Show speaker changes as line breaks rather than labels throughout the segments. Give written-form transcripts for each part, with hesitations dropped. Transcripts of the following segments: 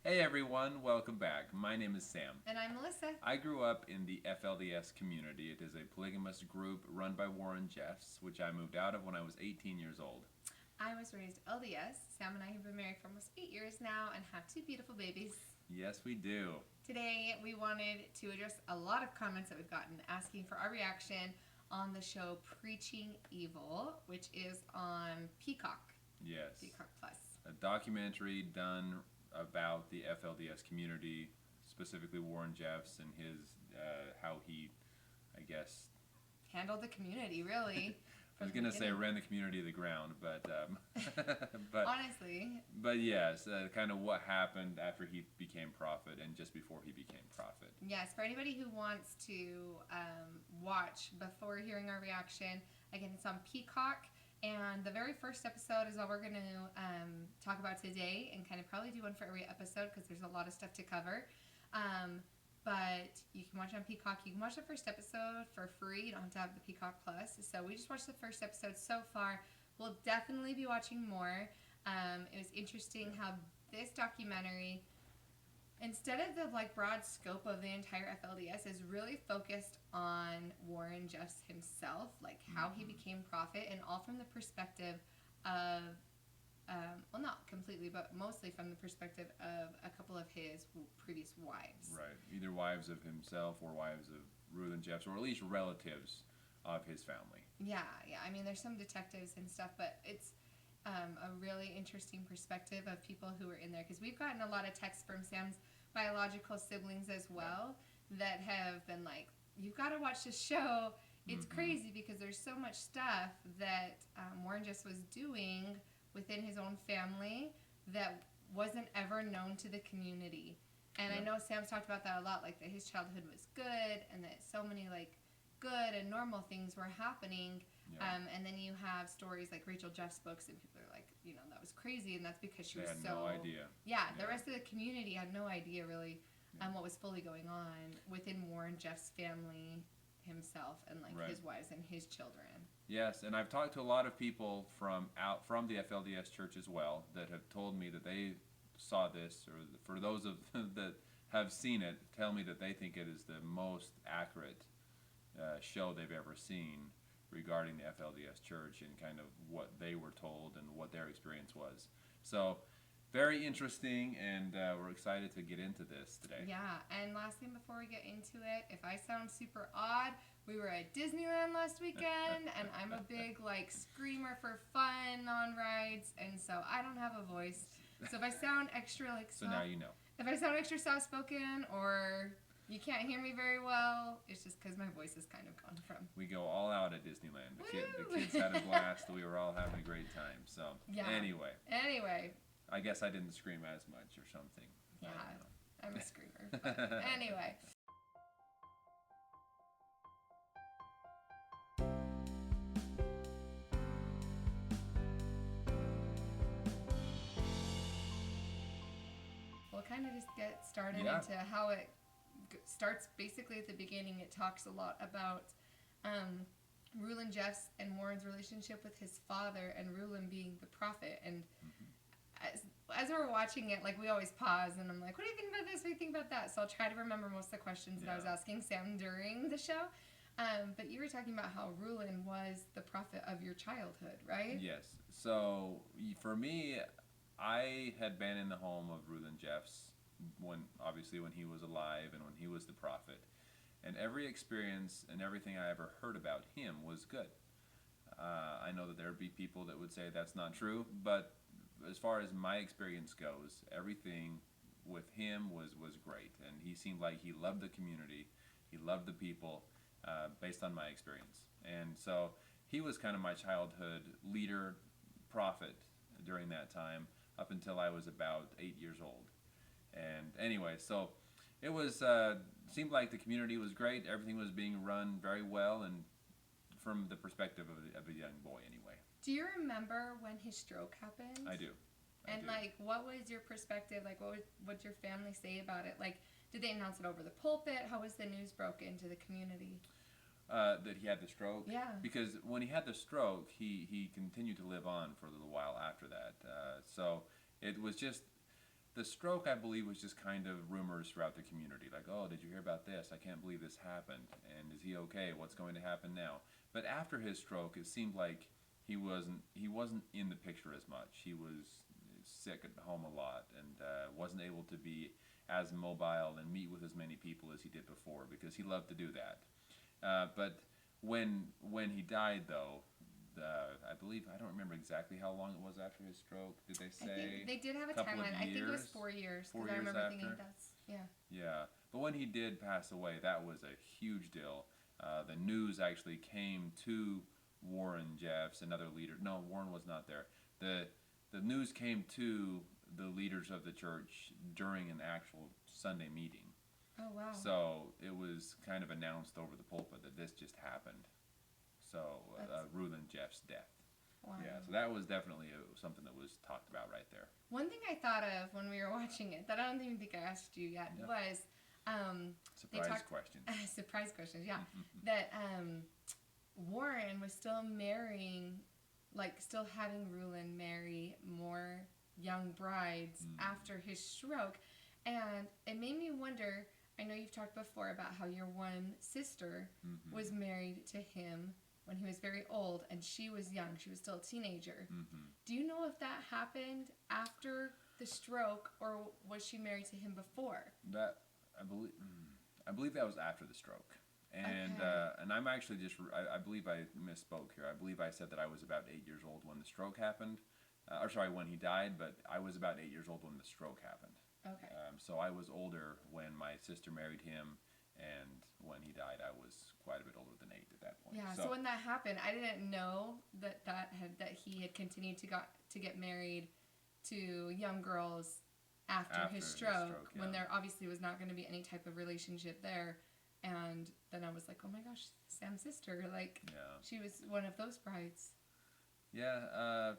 Hey everyone, welcome back. My name is Sam.
And I'm Melissa.
I grew up in the FLDS community. It is a polygamous group run by Warren Jeffs, which I moved out of when I was 18 years old.
I was raised LDS. Sam and I have been married for almost 8 years now and have 2 beautiful babies.
Yes, we do.
Today we wanted to address a lot of comments that we've gotten asking for our reaction on the show Preaching Evil, which is on Peacock.
Yes.
Peacock Plus.
A documentary done about the FLDS community, specifically Warren Jeffs and his, how he, I guess...
Handled the community, really.
I was going to say ran the community to the ground, but
honestly.
But yes, kind of what happened after he became prophet and just before he became prophet.
Yes, for anybody who wants to watch before hearing our reaction, again, it's on Peacock. And the very first episode is what we're going to talk about today, and kind of probably do one for every episode because there's a lot of stuff to cover. But you can watch it on Peacock. You can watch the first episode for free. You don't have to have the Peacock Plus. So we just watched the first episode so far. We'll definitely be watching more. It was interesting how this documentary, instead of the broad scope of the entire FLDS, is really focused on Warren Jeffs himself, how he became prophet, and all from the perspective of well, not completely, but mostly from the perspective of a couple of his previous wives.
Right. Either wives of himself or wives of Ruth Jeffs, or at least relatives of his family.
Yeah. I mean, there's some detectives and stuff, but it's a really interesting perspective of people who are in there. Because we've gotten a lot of texts from Sam's biological siblings as well that have been like, you've got to watch this show. It's crazy because there's so much stuff that Warren just was doing within his own family that wasn't ever known to the community. And I know Sam's talked about that a lot, that his childhood was good and that so many good and normal things were happening. And then you have stories like Rachel Jeff's books, and people are like, that was crazy, and that's because she was
had no idea.
Yeah, the rest of the community had no idea really what was fully going on within Warren Jeff's family himself and his wives and his children.
Yes, and I've talked to a lot of people from the FLDS church as well that have told me that they saw this, or for those of that have seen it, tell me that they think it is the most accurate show they've ever seen regarding the FLDS church and kind of what they were told and what their experience was. So very interesting, and we're excited to get into this today.
Yeah, and last thing before we get into it, if I sound super odd, we were at Disneyland last weekend, and I'm a big screamer for fun on rides, and so I don't have a voice. So if I sound extra
so now you know.
If I sound extra soft-spoken or you can't hear me very well, it's just because my voice is kind of gone from.
We go all out at Disneyland. The kids had a blast. We were all having a great time. So anyway. I guess I didn't scream as much or something.
Yeah, I'm a screamer. But anyway. We'll kind of just get started into how it starts. Basically at the beginning, it talks a lot about Rulon Jeffs and Warren's relationship with his father, and Rulon being the prophet. And as we're watching it, we always pause, and I'm like, what do you think about this? What do you think about that? So I'll try to remember most of the questions that I was asking Sam during the show. But you were talking about how Rulon was the prophet of your childhood, right?
Yes. So for me, I had been in the home of Rulon Jeffs when he was alive and when he was the prophet. And every experience and everything I ever heard about him was good. I know that there would be people that would say that's not true, but as far as my experience goes, everything with him was great. And he seemed like he loved the community, he loved the people, based on my experience. And so he was kind of my childhood leader, prophet during that time, up until I was about 8 years old. And anyway, so it was seemed like the community was great. Everything was being run very well, and from the perspective of a young boy anyway.
Do you remember when his stroke happened?
I do.
And what was your perspective? What would your family say about it? Did they announce it over the pulpit? How was the news broken to the community?
That he had the stroke?
Yeah.
Because when he had the stroke, he continued to live on for a little while after that. So it was just The stroke, I believe, was just kind of rumors throughout the community. Like, oh, did you hear about this? I can't believe this happened. And is he okay? What's going to happen now? But after his stroke, it seemed like he wasn't in the picture as much. He was sick at home a lot and wasn't able to be as mobile and meet with as many people as he did before because he loved to do that. But when he died, though, I believe, I don't remember exactly how long it was after his stroke. Did they say?
I think they did have a
couple of
timeline. I think it was
years?
4 years.
4
Because I
years
remember thinking
after?
that's, yeah.
Yeah, but when he did pass away, that was a huge deal. The news actually came to Warren Jeffs, another leader. No, Warren was not there. The news came to the leaders of the church during an actual Sunday meeting.
Oh, wow.
So it was kind of announced over the pulpit that this just happened. So Rutland Jeff's death.
Wow.
Yeah, so that was definitely something that was talked about right there.
One thing I thought of when we were watching it that I don't even think I asked you yet
Yeah.
was
Surprise questions.
surprise questions, yeah. That Warren was still marrying, like still having Rulin marry more young brides after his stroke. And it made me wonder, I know you've talked before about how your one sister was married to him when he was very old and she was young. She was still a teenager. Do you know if that happened after the stroke or was she married to him before?
That I believe that was after the stroke, and
Okay.
and I'm actually I believe I misspoke here. I believe I said that I was about 8 years old when the stroke happened, or sorry, when he died. But I was about 8 years old when the stroke happened.
Okay.
So I was older when my sister married him, and when he died, I was quite a bit older than 8 at that point.
Yeah, so when that happened, I didn't know that he had continued to get married to young girls after his stroke when there obviously was not going to be any type of relationship there. And then I was like, oh my gosh, Sam's sister, like she was one of those brides.
Yeah,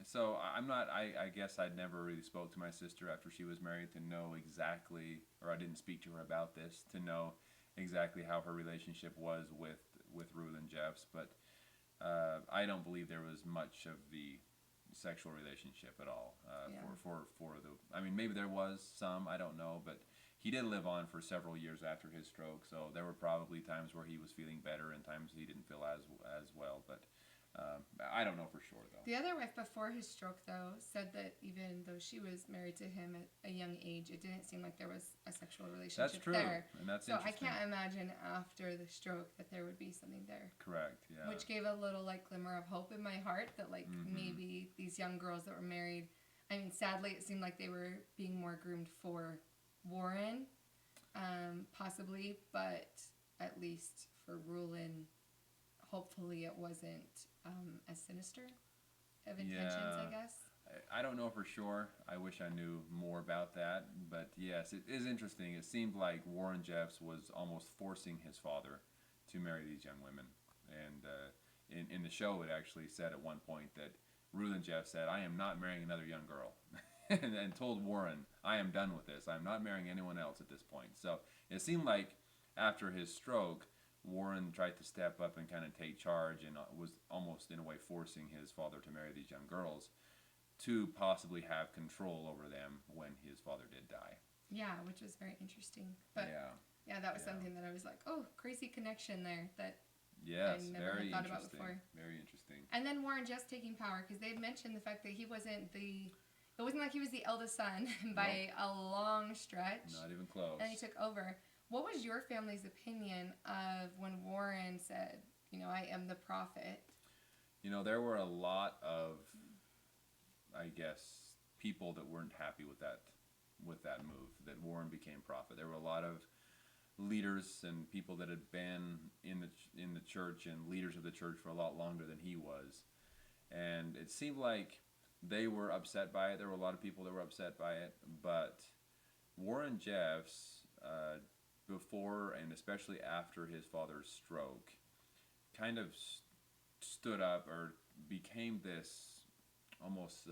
so I'm not, I guess I'd never really spoke to my sister after she was married to know exactly, or I didn't speak to her about this, to know exactly how her relationship was with Rulin Jeffs, but I don't believe there was much of the sexual relationship at all for the, I mean, maybe there was some, I don't know, but he did live on for several years after his stroke, so there were probably times where he was feeling better and times he didn't feel as well, but I don't know for sure, though.
The other wife before his stroke, though, said that even though she was married to him at a young age, it didn't seem like there was a sexual relationship
That's true,
there.
and that's
so
interesting.
I can't imagine after the stroke that there would be something there.
Correct, yeah.
Which gave a little, like, glimmer of hope in my heart that, like, maybe these young girls that were married, I mean, sadly, it seemed like they were being more groomed for Warren, possibly, but at least for Rulin, hopefully it wasn't as sinister of intentions, I guess.
I don't know for sure. I wish I knew more about that. But yes, it is interesting. It seemed like Warren Jeffs was almost forcing his father to marry these young women. And in the show, it actually said at one point that Rulin Jeffs said, I am not marrying another young girl. and told Warren, I am done with this. I'm not marrying anyone else at this point. So it seemed like after his stroke, Warren tried to step up and kind of take charge and was almost in a way forcing his father to marry these young girls to possibly have control over them when his father did die.
Yeah, which was very interesting. But yeah, that was something that I was like, oh, crazy connection there that I never had thought about before.
Very interesting.
And then Warren just taking power because they had mentioned the fact that it wasn't like he was the eldest son by a long stretch.
Not even close.
And he took over. What was your family's opinion of when Warren said, I am the prophet?
There were a lot of, I guess, people that weren't happy with that move, that Warren became prophet. There were a lot of leaders and people that had been in the church and leaders of the church for a lot longer than he was. And it seemed like they were upset by it. There were a lot of people that were upset by it. But Warren Jeffs, before and especially after his father's stroke, kind of stood up or became this almost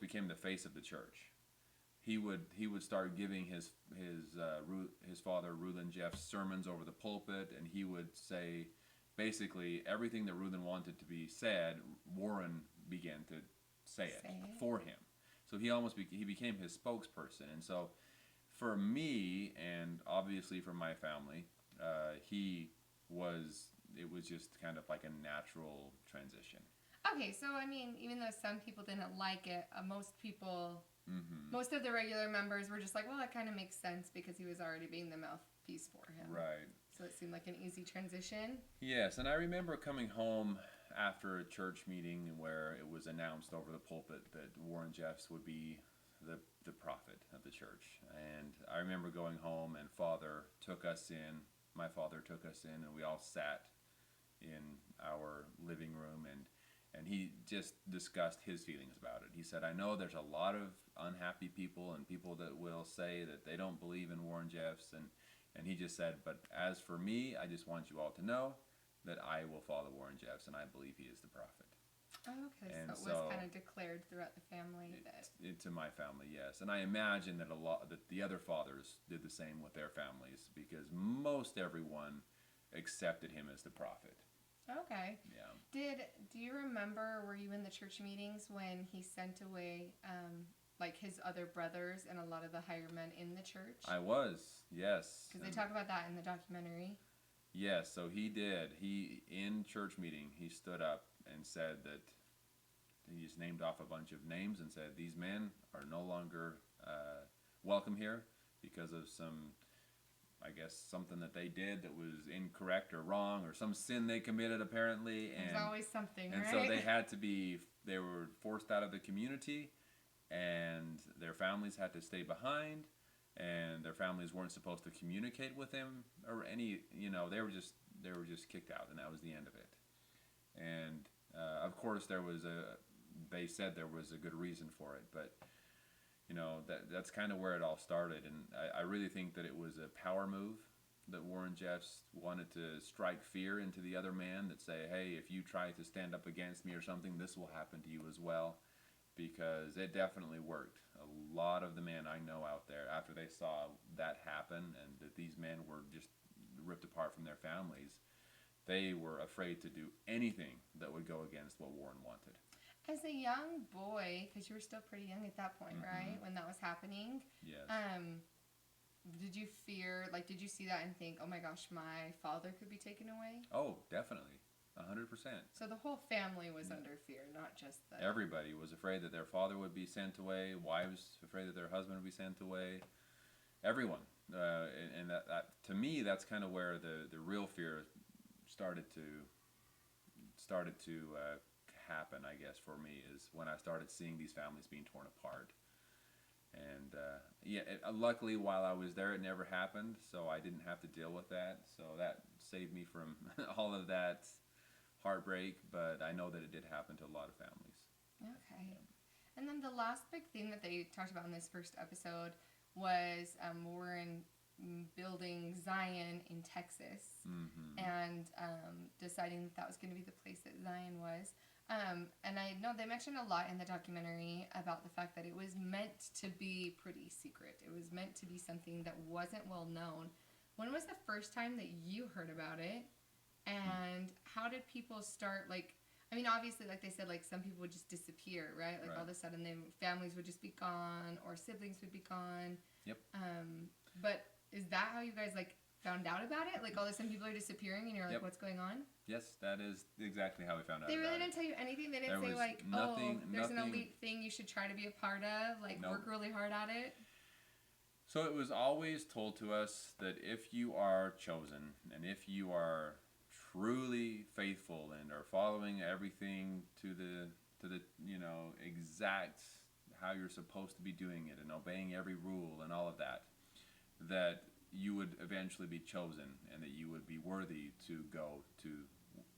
became the face of the church. He would start giving his father Rulin Jeffs sermons over the pulpit, and he would say basically everything that Rulin wanted to be said. Warren began to say it for him. So he became his spokesperson. And so for me, and obviously for my family, it was just kind of like a natural transition.
Okay, so I mean, even though some people didn't like it,
Mm-hmm.
most of the regular members were just like, well, that kind of makes sense because he was already being the mouthpiece for him.
Right.
So it seemed like an easy transition.
Yes, and I remember coming home after a church meeting where it was announced over the pulpit that Warren Jeffs would be the prophet of the church. And I remember going home and my father took us in, and we all sat in our living room, and he just discussed his feelings about it. He said, I know there's a lot of unhappy people and people that will say that they don't believe in Warren Jeffs, and he just said, but as for me, I just want you all to know that I will follow Warren Jeffs, and I believe he is the prophet.
Oh, okay,
And
so it was kind of declared throughout the family
to my family, yes. And I imagine that that the other fathers did the same with their families, because most everyone accepted him as the prophet.
Okay.
Yeah.
Do you remember, were you in the church meetings when he sent away like his other brothers and a lot of the higher men in the church?
I was, yes.
Because they talk about that in the documentary.
Yes, so he did. In church meeting, he stood up and said that he just named off a bunch of names and said, these men are no longer welcome here because of something that they did that was incorrect or wrong, or some sin they committed apparently.
There's always something,
and
right?
so they were forced out of the community, and their families had to stay behind, and their families weren't supposed to communicate with him or they were just kicked out, and that was the end of it. And of course they said there was a good reason for it, but that's kind of where it all started. And I really think that it was a power move that Warren Jeffs wanted to strike fear into the other man, that say, hey, if you try to stand up against me or something, this will happen to you as well, because it definitely worked. A lot of the men I know out there, after they saw that happen and that these men were just ripped apart from their families, they were afraid to do anything that would go against what Warren wanted.
As a young boy, because you were still pretty young at that point,
Mm-hmm.
right, when that was happening,
yes.
Did you see that and think, oh my gosh, my father could be taken away?
Oh, definitely. 100%.
So the whole family was under fear, not just the...
Everybody was afraid that their father would be sent away. Wives afraid that their husband would be sent away. Everyone. And that to me, that's kind of where the real fear started to happen, I guess, for me, is when I started seeing these families being torn apart. And luckily, while I was there, it never happened, so I didn't have to deal with that. So that saved me from all of that heartbreak, but I know that it did happen to a lot of families.
Okay. Yeah. And then the last big thing that they talked about in this first episode was Warren building Zion in Texas,
Mm-hmm.
and deciding that was going to be the place that Zion was. And I know they mentioned a lot in the documentary about the fact that it was meant to be pretty secret. It was meant to be something that wasn't well known. When was the first time that you heard about it? And how did people start, obviously, like they said, some people would just disappear, right?
Right.
All of a sudden, families would just be gone, or siblings would be gone.
Yep.
But is that how you guys, found out about it? All of a sudden, people are disappearing, and you're like,
Yep.
What's going on?
Yes, that is exactly how we found out
They
about
really
it.
didn't tell you anything? They didn't
There
say,
was
there's an
nothing-
elite thing you should try to be a part of?
Nope.
Work really hard at it?
So it was always told to us that if you are chosen, and if you are truly faithful and are following everything to the exact how you're supposed to be doing it, and obeying every rule and all of that, that you would eventually be chosen, and that you would be worthy to go to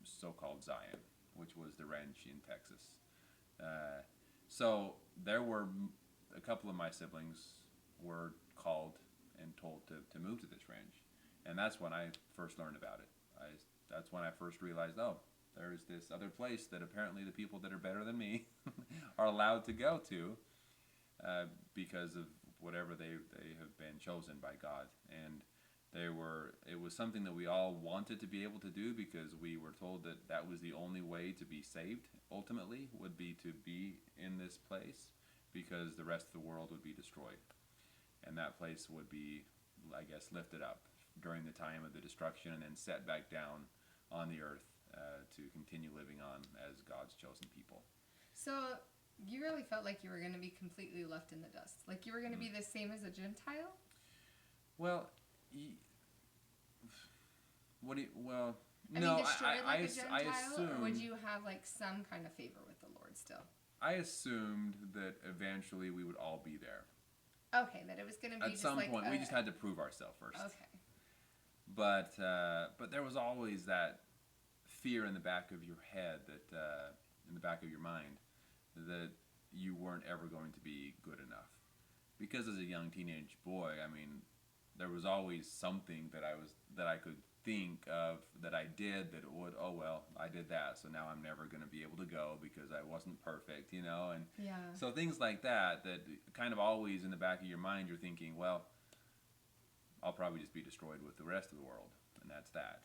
so-called Zion, which was the ranch in Texas. So there were a couple of my siblings were called and told to move to this ranch, and that's when I first learned about it. That's when I first realized, there's this other place that apparently the people that are better than me are allowed to go to, because of whatever they have been chosen by God. And it was something that we all wanted to be able to do, because we were told that that was the only way to be saved ultimately, would be to be in this place, because the rest of the world would be destroyed. And that place would be, I guess, lifted up during the time of the destruction and then set back down on the earth to continue living on as God's chosen people.
So you really felt like you were going to be completely left in the dust. Like you were going to be the same as a Gentile?
Well,
I
no,
mean, destroyed like a
I
Gentile?
assumed,
or would you have like some kind of favor with the Lord still?
I assumed that eventually we would all be there.
Okay, that it was going to be
At
just
some
like
point, we just had to prove ourselves first.
Okay.
But there was always that fear in the back of your head, that in the back of your mind, that you weren't ever going to be good enough. Because as a young teenage boy, I mean, there was always something that I could think of that I did that would, oh well, I did that, so now I'm never going to be able to go because I wasn't perfect, you know, and
Yeah.
so things like that kind of always in the back of your mind, you're thinking, well, I'll probably just be destroyed with the rest of the world, and that's that.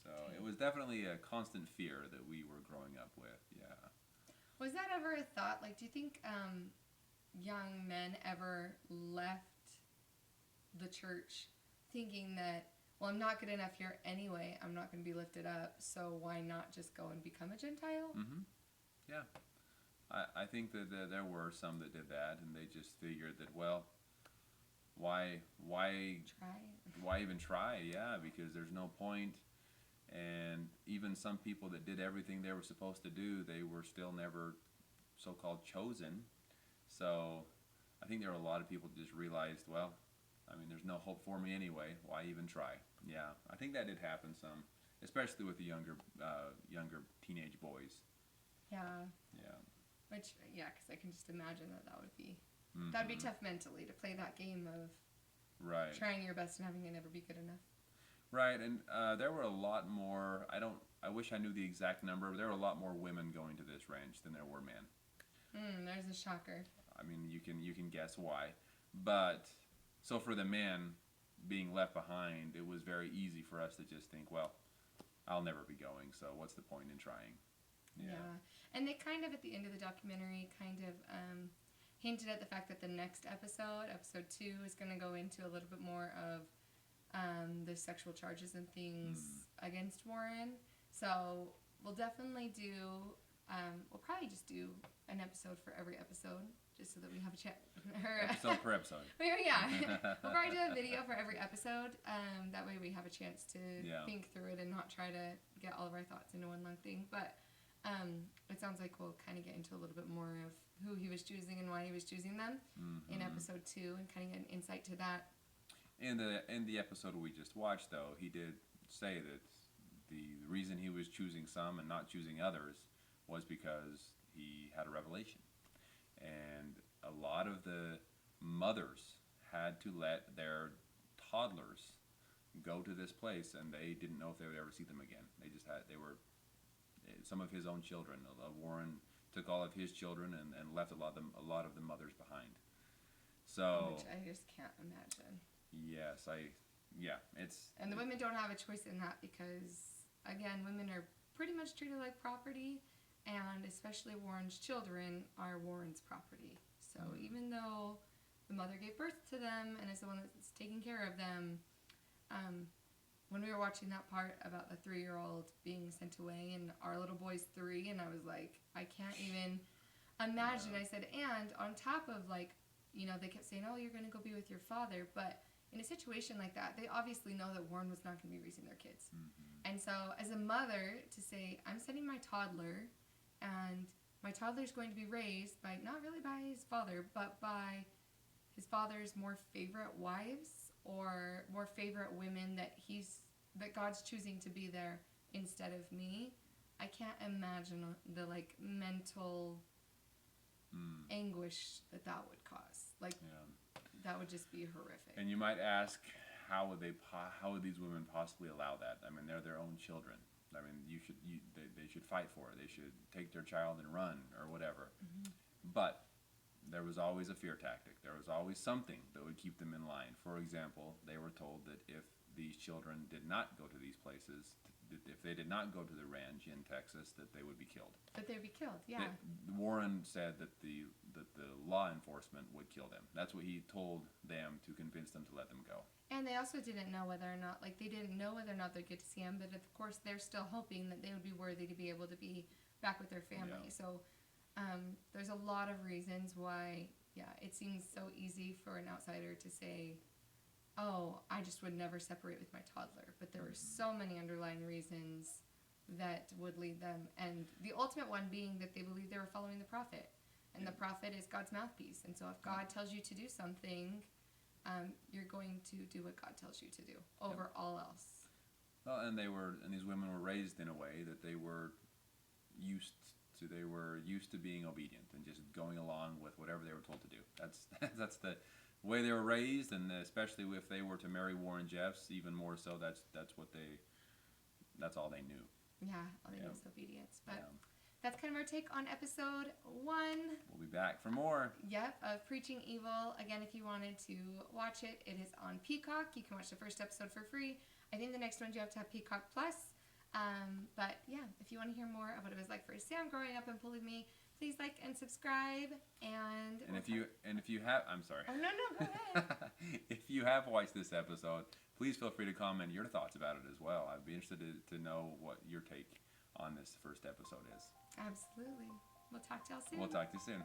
So it was definitely a constant fear that we were growing up with, yeah.
Was that ever a thought? Like, do you think young men ever left the church thinking that, well, I'm not good enough here anyway, I'm not going to be lifted up, so why not just go and become a Gentile?
Mm-hmm. Yeah. I think that there were some that did that, and they just figured that, well, why even try? Yeah, because there's no point. And even some people that did everything they were supposed to do, they were still never so-called chosen. So I think there were a lot of people that just realized, well, I mean, there's no hope for me anyway. Why even try? Yeah, I think that did happen some, especially with the younger teenage boys.
Yeah.
Yeah.
Which, yeah, because I can just imagine that would be
Mm-hmm.
that'd be tough mentally to play that game of
Right.
trying your best and having it never be good enough.
Right, and there were a lot more. I wish I knew the exact number. But there were a lot more women going to this ranch than there were men.
There's a shocker.
I mean, you can guess why. But so for the men being left behind, it was very easy for us to just think, well, I'll never be going. So what's the point in trying?
Yeah. And they kind of at the end of the documentary kind of hinted at the fact that the next episode 2, is going to go into a little bit more of the sexual charges and things against Warren. So we'll definitely we'll probably just do an episode for every episode, just so that we have a chat.
Episode per episode.
Yeah. We'll probably do a video for every episode. That way we have a chance to think through it and not try to get all of our thoughts into one long thing. But it sounds like we'll kind of get into a little bit more of who he was choosing and why he was choosing them in episode 2, and kind of get an insight to that.
In the episode we just watched, though, he did say that the reason he was choosing some and not choosing others was because he had a revelation. And a lot of the mothers had to let their toddlers go to this place, and they didn't know if they would ever see them again. They were some of his own children. Warren took all of his children and left a lot of the mothers behind. So,
which I just can't imagine.
Yes, it's...
And the women don't have a choice in that because, again, women are pretty much treated like property, and especially Warren's children are Warren's property. So even though the mother gave birth to them and is the one that's taking care of them, when we were watching that part about the 3-year-old being sent away and our little boy's 3, and I was like, I can't even imagine. I said, and on top of, like, you know, they kept saying, oh, you're going to go be with your father, but in a situation like that, they obviously know that Warren was not going to be raising their kids. And so as a mother, to say, I'm sending my toddler, and my toddler's going to be raised by, not really by his father, but by his father's more favorite wives or more favorite women that God's choosing to be there instead of me. I can't imagine the, like, mental anguish that would cause. Like, that would just be horrific.
And you might ask, how would these women possibly allow that? I mean, they're their own children. I mean, they should fight for it. They should take their child and run or whatever. But there was always a fear tactic. There was always something that would keep them in line. For example, they were told that if these children did not go to these places, if they did not go to the ranch in Texas, that they would be killed.
That they'd be killed. Yeah.
Warren said that the law enforcement would kill them. That's what he told them to convince them to let them go.
And they also didn't know whether or not, like, they didn't know whether or not they'd get to see him, but of course they're still hoping that they would be worthy to be able to be back with their family.
Yeah.
So there's a lot of reasons why, it seems so easy for an outsider to say, oh, I just would never separate with my toddler. But there were so many underlying reasons that would lead them. And the ultimate one being that they believed they were following the prophet. And the prophet is God's mouthpiece. And so if God tells you to do something, you're going to do what God tells you to do over all else.
Well, and these women were raised in a way that they were used to being obedient and just going along with whatever they were told to do. That's the way they were raised, and especially if they were to marry Warren Jeffs, even more so. That's all they knew.
Yeah, all they knew was obedience. But that's kind of our take on episode 1.
We'll be back for more.
Yep, of Preaching Evil. Again, if you wanted to watch it, it is on Peacock. You can watch the first episode for free. I think the next one you have to have Peacock Plus. But yeah, if you want to hear more of what it was like for Sam growing up in polygamy, please like and subscribe. And
if you have, I'm sorry.
Oh no, go ahead.
If you have watched this episode, please feel free to comment your thoughts about it as well. I'd be interested to know what your take on this first episode is.
Absolutely. We'll talk to y'all soon.
We'll talk to you soon.